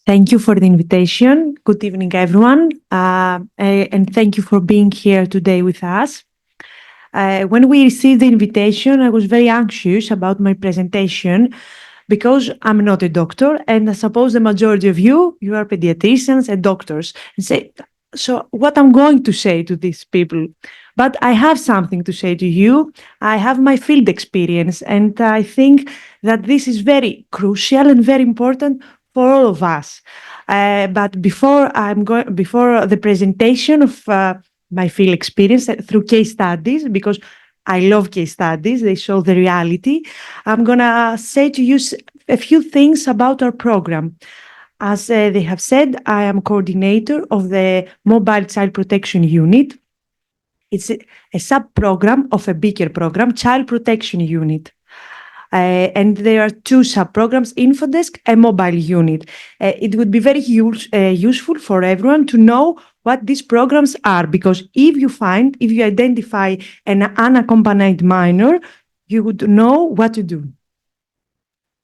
Thank you for the invitation. Good evening, everyone, and thank you for being here today with us. When we received the invitation, I was very anxious about my presentation because I'm not a doctor, and I suppose the majority of you are pediatricians and doctors. And say, so what I'm going to say to these people? But I have something to say to you. I have my field experience, and I think that this is very crucial and very important for all of us. But before the presentation of my field experience through case studies, because I love case studies, they show the reality. I'm gonna say to you a few things about our program. As they have said, I am coordinator of the Mobile Child Protection Unit. It's a sub-program of a bigger program, Child Protection Unit. And there are two sub-programs, Infodesk and Mobile Unit. It would be very useful for everyone to know what these programs are, because if you identify an unaccompanied minor, you would know what to do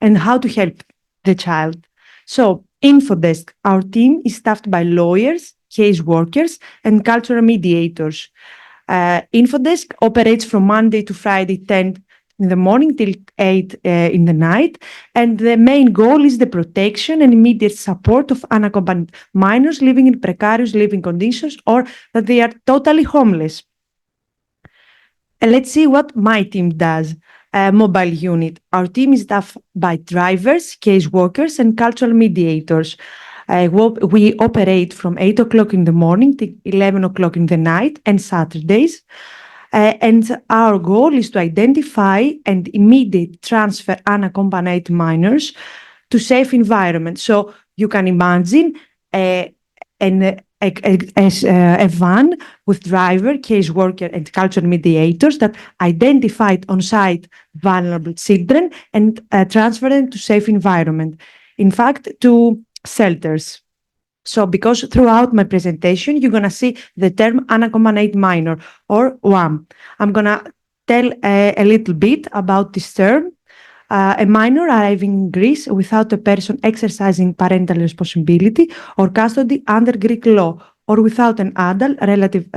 and how to help the child. So, Infodesk, our team is staffed by lawyers, case workers, and cultural mediators. Infodesk operates from Monday to Friday, 10 in the morning till 8 in the night. And the main goal is the protection and immediate support of unaccompanied minors living in precarious living conditions or that they are totally homeless. And let's see what my team does. Mobile unit. Our team is staffed by drivers, case workers, and cultural mediators. We operate from 8 o'clock in the morning to 11 o'clock in the night and Saturdays. And our goal is to identify and immediately transfer unaccompanied minors to safe environments. So you can imagine a van with driver, caseworker, and cultural mediators that identified on-site vulnerable children and transfer them to safe environment. In fact, to shelters. So because throughout my presentation, you're going to see the term unaccompanied minor or UAM. I'm going to tell a little bit about this term. A minor arriving in Greece without a person exercising parental responsibility or custody under Greek law, or without an adult relative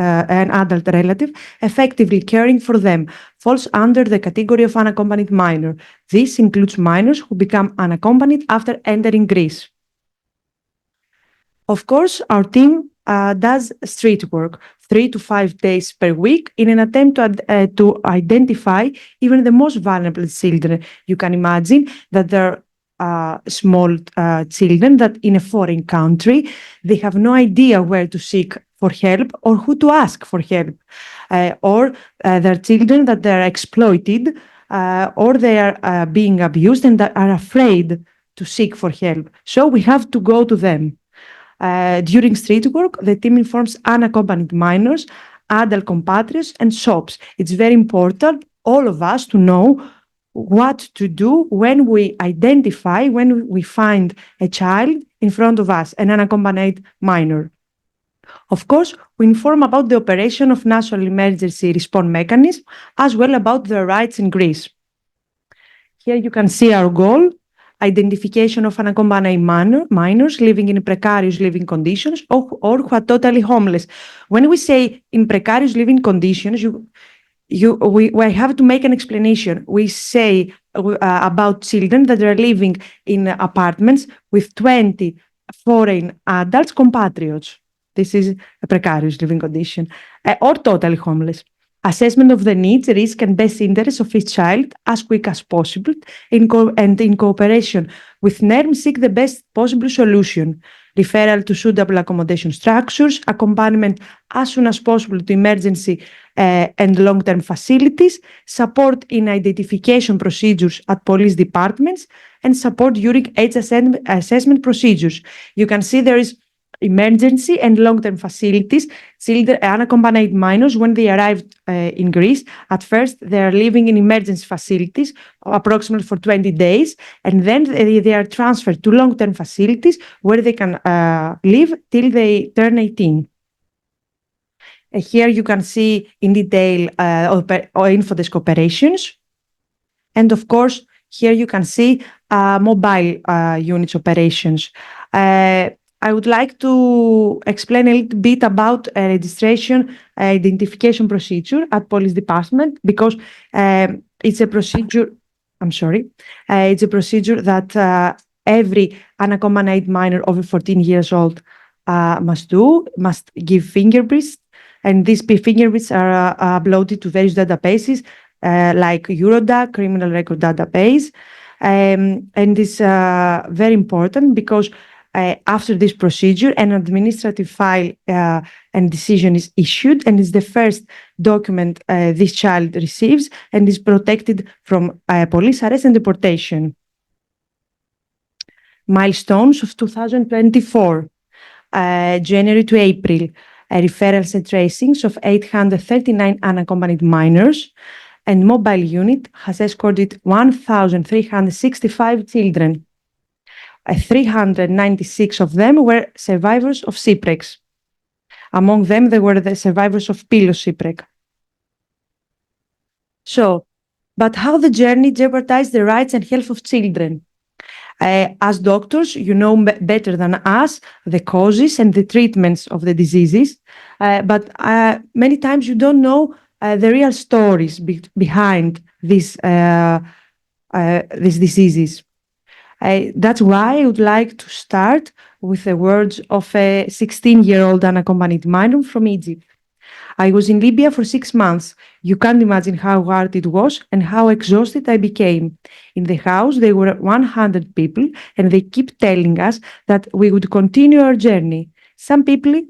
effectively caring for them, falls under the category of unaccompanied minor. This includes minors who become unaccompanied after entering Greece. Of course, our team does street work 3 to 5 days per week in an attempt to identify even the most vulnerable children. You can imagine that there are small children that in a foreign country, they have no idea where to seek for help or who to ask for help. Or there are children that they're exploited or they are being abused and that are afraid to seek for help. So we have to go to them. During street work, the team informs unaccompanied minors, adult compatriots, and shops. It's very important, all of us, to know what to do when we find a child in front of us, an unaccompanied minor. Of course, we inform about the operation of national emergency response mechanism, as well about their rights in Greece. Here you can see our goal. Identification of unaccompanied minors living in precarious living conditions or who are totally homeless. When we say in precarious living conditions, we have to make an explanation. We say about children that are living in apartments with 20 foreign adults, compatriots. This is a precarious living condition, or totally homeless. Assessment of the needs, risk, and best interests of each child as quick as possible, and in cooperation with NERM, seek the best possible solution. Referral to suitable accommodation structures, accompaniment as soon as possible to emergency and long-term facilities, support in identification procedures at police departments, and support during age assessment procedures. You can see there is emergency and long-term facilities. Children, unaccompanied minors, when they arrive in Greece, at first they are living in emergency facilities approximately for 20 days, and then they are transferred to long-term facilities where they can live till they turn 18. Here you can see in detail Infodesk operations. And of course, Here you can see mobile units operations. I would like to explain a little bit about registration identification procedure at police department because it's a procedure. I'm sorry. It's a procedure that every unaccompanied minor over 14 years old must give fingerprints, and these fingerprints are uploaded to various databases like Eurodac, criminal record database, and it's very important because after this procedure, an administrative file and decision is issued, and is the first document this child receives, and is protected from police arrest and deportation. Milestones of 2024, January to April, referrals and tracings of 839 unaccompanied minors, and mobile unit has escorted 1,365 children. 396 of them were survivors of shipwrecks. Among them, there were the survivors of Pylos shipwreck. So, but how the journey jeopardized the rights and health of children? As doctors, you know better than us the causes and the treatments of the diseases, but many times you don't know the real stories behind these diseases. That's why I would like to start with the words of a 16-year-old unaccompanied minor from Egypt. I was in Libya for 6 months. You can't imagine how hard it was and how exhausted I became. In the house, there were 100 people, and they keep telling us that we would continue our journey. Some people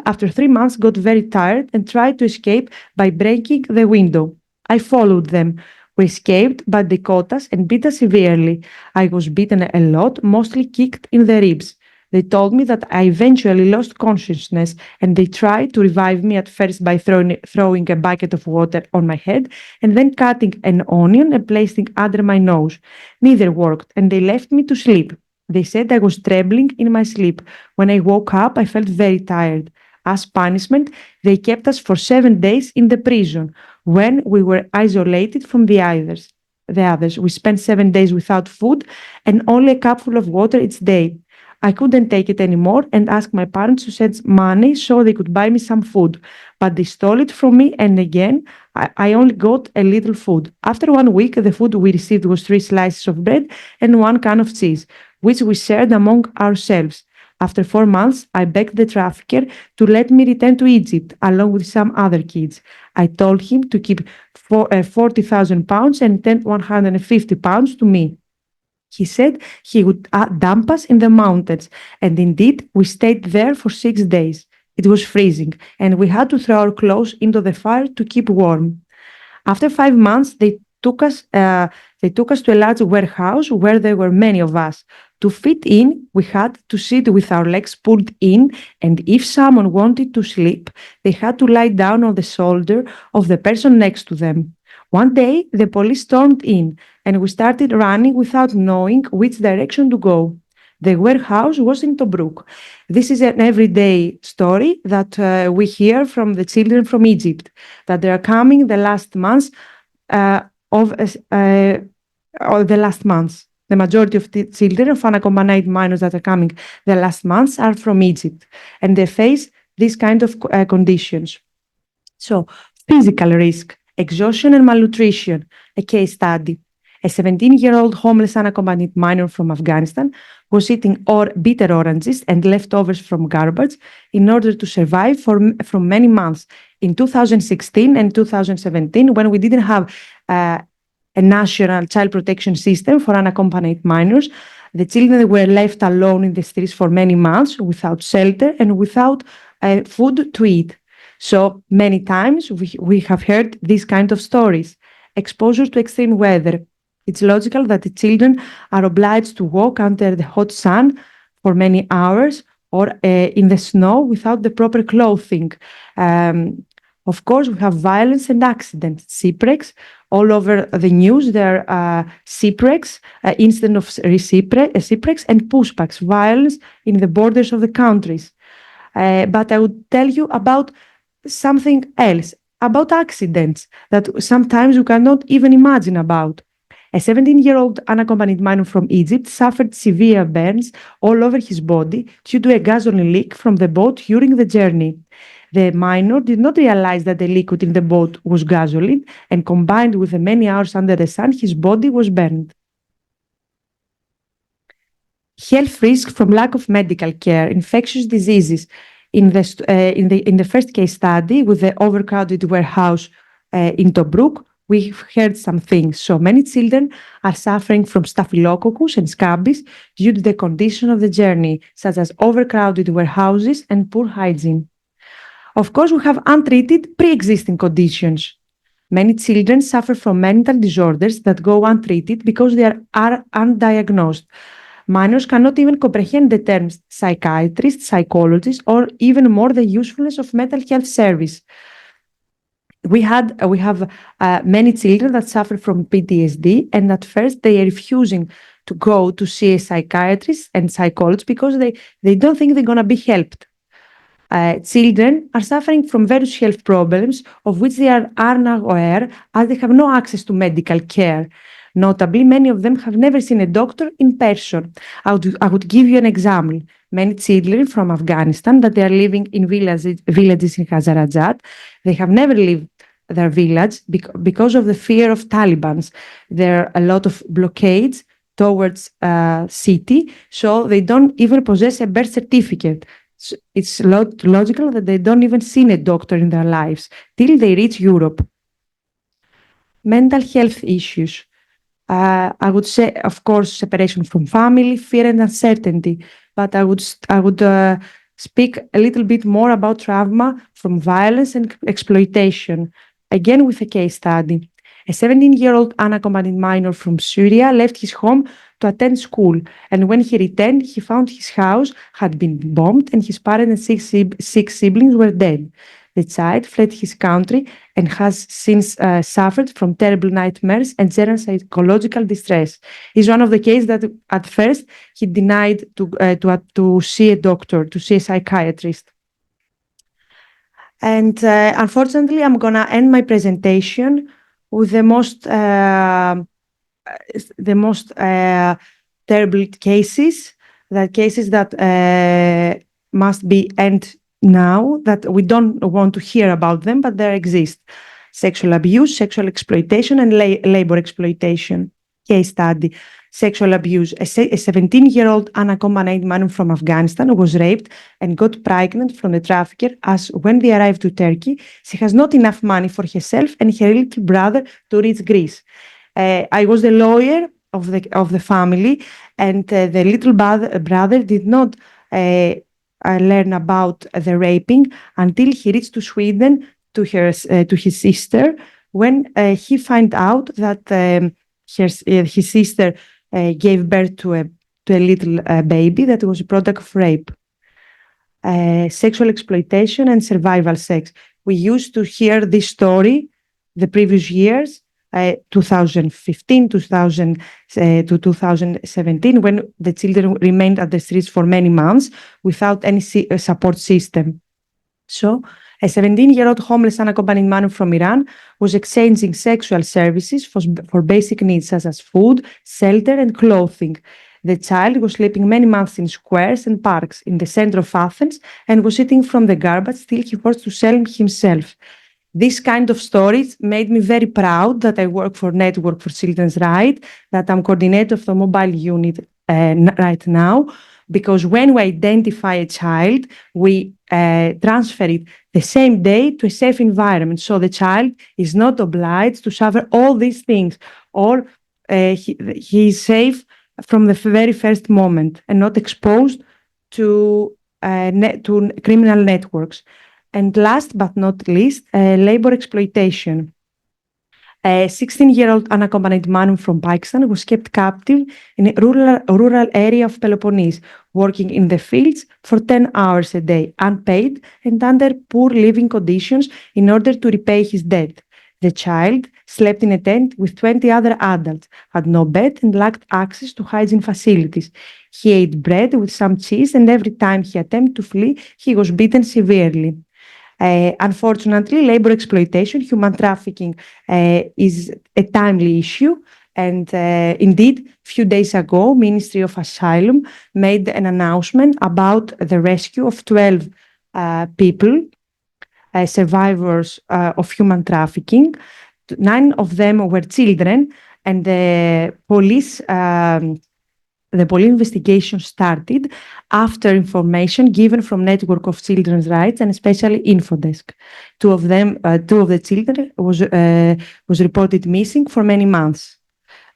after 3 months got very tired and tried to escape by breaking the window. I followed them. We escaped, but they caught us and beat us severely. I was beaten a lot, mostly kicked in the ribs. They told me that I eventually lost consciousness, and they tried to revive me at first by throwing a bucket of water on my head and then cutting an onion and placing it under my nose. Neither worked, and they left me to sleep. They said I was trembling in my sleep. When I woke up, I felt very tired. As punishment, they kept us for 7 days in the prison, when we were isolated from the others. We spent 7 days without food and only a cupful of water each day. I couldn't take it anymore and asked my parents to send money so they could buy me some food, but they stole it from me, and again, I only got a little food. After 1 week, the food we received was 3 slices of bread and 1 can of cheese, which we shared among ourselves. After 4 months, I begged the trafficker to let me return to Egypt along with some other kids. I told him to keep 40,000 pounds and then 150 pounds to me. He said he would dump us in the mountains, and indeed, we stayed there for 6 days. It was freezing, and we had to throw our clothes into the fire to keep warm. After 5 months, they took us to a large warehouse where there were many of us. To fit in, we had to sit with our legs pulled in, and if someone wanted to sleep, they had to lie down on the shoulder of the person next to them. One day, the police stormed in, and we started running without knowing which direction to go. The warehouse was in Tobruk. This is an everyday story that we hear from the children from Egypt, that they are coming the last months The majority of the children of unaccompanied minors that are coming the last months are from Egypt, and they face these kind of conditions. So, physical risk, exhaustion and malnutrition, a case study. A 17-year-old homeless unaccompanied minor from Afghanistan was eating bitter oranges and leftovers from garbage in order to survive from many months. In 2016 and 2017, when we didn't have a national child protection system for unaccompanied minors, the children were left alone in the streets for many months without shelter and without food to eat. So many times we have heard these kind of stories. Exposure to extreme weather. It's logical that the children are obliged to walk under the hot sun for many hours or in the snow without the proper clothing. Of course, we have violence and accidents, shipwrecks. All over the news, there are shipwrecks, instead of shipwrecks and pushbacks, violence in the borders of the countries. But I would tell you about something else, about accidents that sometimes you cannot even imagine about. A 17-year-old unaccompanied minor from Egypt suffered severe burns all over his body due to a gasoline leak from the boat during the journey. The minor did not realize that the liquid in the boat was gasoline, and combined with the many hours under the sun, his body was burned. Health risks from lack of medical care, infectious diseases. In the first case study with the overcrowded warehouse in Tobruk, we've heard some things. So many children are suffering from staphylococcus and scabies due to the condition of the journey, such as overcrowded warehouses and poor hygiene. Of course, we have untreated pre-existing conditions. Many children suffer from mental disorders that go untreated because they are undiagnosed. Minors cannot even comprehend the terms psychiatrist, psychologist, or even more the usefulness of mental health service. We have many children that suffer from PTSD, and at first they are refusing to go to see a psychiatrist and psychologist because they don't think they're going to be helped. Children are suffering from various health problems of which they are unaware as they have no access to medical care. Notably, many of them have never seen a doctor in person. I would give you an example. Many children from Afghanistan that they are living in villages in Hazarajat, they have never lived their village because of the fear of Taliban. There are a lot of blockades towards city, so they don't even possess a birth certificate. So it's logical that they don't even see a doctor in their lives till they reach Europe. Mental health issues. I would say, of course, separation from family, fear and uncertainty. But I would speak a little bit more about trauma from violence and exploitation. Again, with a case study. A 17-year-old unaccompanied minor from Syria left his home to attend school, and when he returned, he found his house had been bombed and his parents and six siblings were dead. The child fled his country and has since suffered from terrible nightmares and general psychological distress. He's one of the cases that at first he denied to see a doctor, to see a psychiatrist. And unfortunately, I'm going to end my presentation with the most terrible cases that must be end now, that we don't want to hear about them, but they exist. Sexual abuse, sexual exploitation, and labor exploitation. Case study. Sexual abuse. A 17-year-old unaccompanied man from Afghanistan was raped and got pregnant from the trafficker, as when they arrived to Turkey, she has not enough money for herself and her little brother to reach Greece. I was the lawyer of the family, and the little brother did not learn about the raping until he reached to Sweden to his sister, when he found out that his sister gave birth to a little baby that was a product of rape. Sexual exploitation and survival sex. We used to hear this story the previous years, 2015 to 2017, when the children remained at the streets for many months without any support system. So a 17-year-old homeless unaccompanied man from Iran was exchanging sexual services for basic needs such as food, shelter, and clothing. The child was sleeping many months in squares and parks in the center of Athens and was eating from the garbage till he forced to sell himself. This kind of stories made me very proud that I work for Network for Children's Rights, that I'm coordinator of the mobile unit right now, because when we identify a child, we transfer it the same day to a safe environment. So the child is not obliged to suffer all these things, or he is safe from the very first moment and not exposed to criminal networks. And last but not least, labor exploitation. A 16-year-old unaccompanied man from Pakistan was kept captive in a rural area of Peloponnese, working in the fields for 10 hours a day, unpaid and under poor living conditions in order to repay his debt. The child slept in a tent with 20 other adults, had no bed and lacked access to hygiene facilities. He ate bread with some cheese, and every time he attempted to flee, he was beaten severely. Unfortunately, labor exploitation, human trafficking is a timely issue. And indeed, a few days ago, Ministry of Asylum made an announcement about the rescue of 12 people, survivors of human trafficking. 9 of them were children, and the police investigation started after information given from Network of Children's Rights and especially Infodesk. Two of the children was reported missing for many months.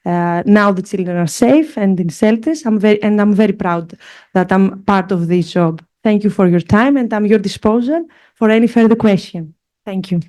Now the children are safe and in shelters. I'm very proud that I'm part of this job. Thank you for your time, and I'm at your disposal for any further question. Thank you.